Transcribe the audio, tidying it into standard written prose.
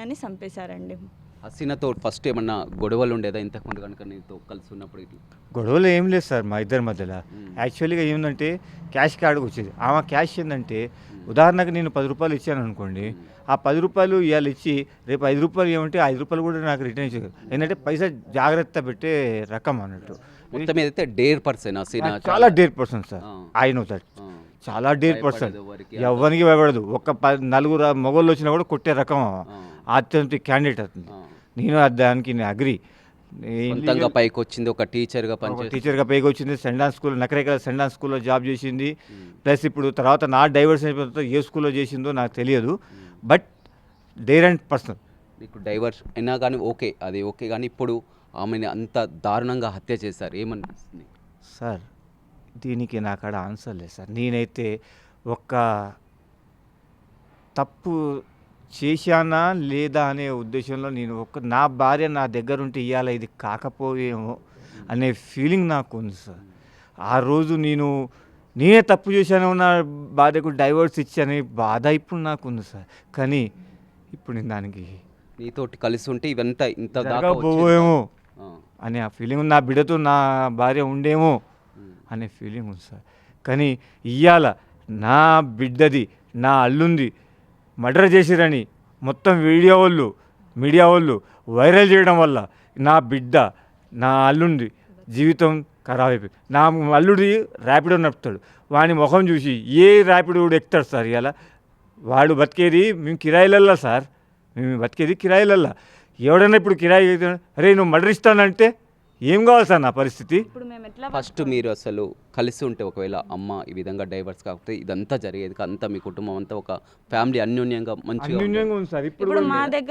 అని చంపేశారండి. హసీనాతో ఫస్ట్ ఏమన్నా గొడవలు ఉండేదా ఇంతకుముందు కనుక నీతో కలిసి ఉన్నప్పుడు ఇట్లా? గొడవలు ఏం లేదు సార్ మా ఇద్దరి మధ్యలో. యాక్చువల్గా ఏంటంటే క్యాష్ కార్డుకు వచ్చేది. ఆమె క్యాష్ ఏంటంటే ఉదాహరణకు నేను 10 రూపాయలు ఇచ్చాను అనుకోండి, ఆ 10 రూపాయలు ఇవాళ ఇచ్చి రేపు 5 రూపాయలు ఏమంటే 5 రూపాయలు కూడా నాకు రిటర్న్ ఇచ్చేది. ఏంటంటే పైసా జాగ్రత్త పెట్టే రకం అన్నట్టు. మొత్తం ఏదైతే డేర్ పర్సన్ హసీనా చాలా డేర్ పర్సన్ సార్. ఆ. I know that. ఆ. చాలా డేర్ పర్సన్. భయపడదు ఎవరికి. ఎవరికి భయపడదు. ఒక నలుగురు మొగోళ్ళు వచ్చినా కూడా కొట్టే రకం. ఆ. అత్యంత క్యాండిడేట్ అవుతుంది. ఆ. నేను దానికి నేను అగ్రి. సొంతంగా పైకి వచ్చింది ఒక టీచర్గా పనిచేసి టీచర్గా పైకి వచ్చింది. సెండాన్ స్కూల్ నకరేకల సెండాన్ స్కూల్లో జాబ్ చేసింది. ప్లస్ ఇప్పుడు తర్వాత నా డైవర్స్ అయిపోయిన తర్వాత ఏ స్కూల్లో చేసిందో నాకు తెలియదు. But dare and person. నీకు డైవర్స్ అయినా కానీ ఓకే, అది ఓకే, కానీ ఇప్పుడు ఆమెని అంత దారుణంగా హత్య చేశారు, ఏమనిపిస్తుంది? సార్ దీనికి నా కాడ ఆన్సర్ లేదు సార్. నేనైతే ఒక్క తప్పు చేశానా లేదా అనే ఉద్దేశంలో నేను నా భార్య నా దగ్గర ఉంటే ఇవాళ ఇది కాకపోయేమో అనే ఫీలింగ్ నాకు ఉంది సార్. ఆ రోజు నేనే తప్పు చేశాను, నా భార్యకు డైవర్స్ ఇచ్చానే బాధ ఇప్పుడు నాకు ఉంది సార్. కానీ ఇప్పుడు నేను దానికి నీతోటి కలిసి ఉంటే ఇవంతా ఇంత దాకా జరగబోయేమో ఆ. అనే ఆ ఫీలింగ్ ఉంది. నా బిడ్డతో నా భార్య ఉండేమో అనే ఫీలింగ్ ఉంది సార్. కానీ ఇవాళ నా బిడ్డది నా అల్లుంది మర్డర్ చేసిరని మొత్తం మీడియా వాళ్ళు వైరల్ చేయడం వల్ల నా బిడ్డ నా అల్లుంది జీవితం ఖరాబ్ అయిపోయింది. నా అల్లుడి ర్యాపిడో నడుపుతాడు. వాని ముఖం చూసి ఏ ర్యాపిడో కూడా ఎక్కుతాడు సార్. ఇవాళ వాడు బతికేది మేము కిరాయిలల్లా సార్. మేము బతికేది కిరాయిలల్లా. ఎవడన్నా ఇప్పుడు కిరాయి అయితే అరే నువ్వు మర్డర్ ఇస్తానంటే ఏం కావాలి సార్ నా పరిస్థితి? ఇప్పుడు మేము ఎట్లా ఫస్ట్ మీరు అసలు కలిసి ఉంటే ఒకవేళ అమ్మ ఈ విధంగా డైవర్స్ కాకపోతే ఇదంతా జరిగేది, అంతా మీ కుటుంబం అంతా ఒక ఫ్యామిలీ అన్యోన్యంగా మంచిగా ఉండేది. అన్యూన్యంగా ఉంది సార్. ఇప్పుడు ఇప్పుడు కూడా మా లేదు. దగ్గర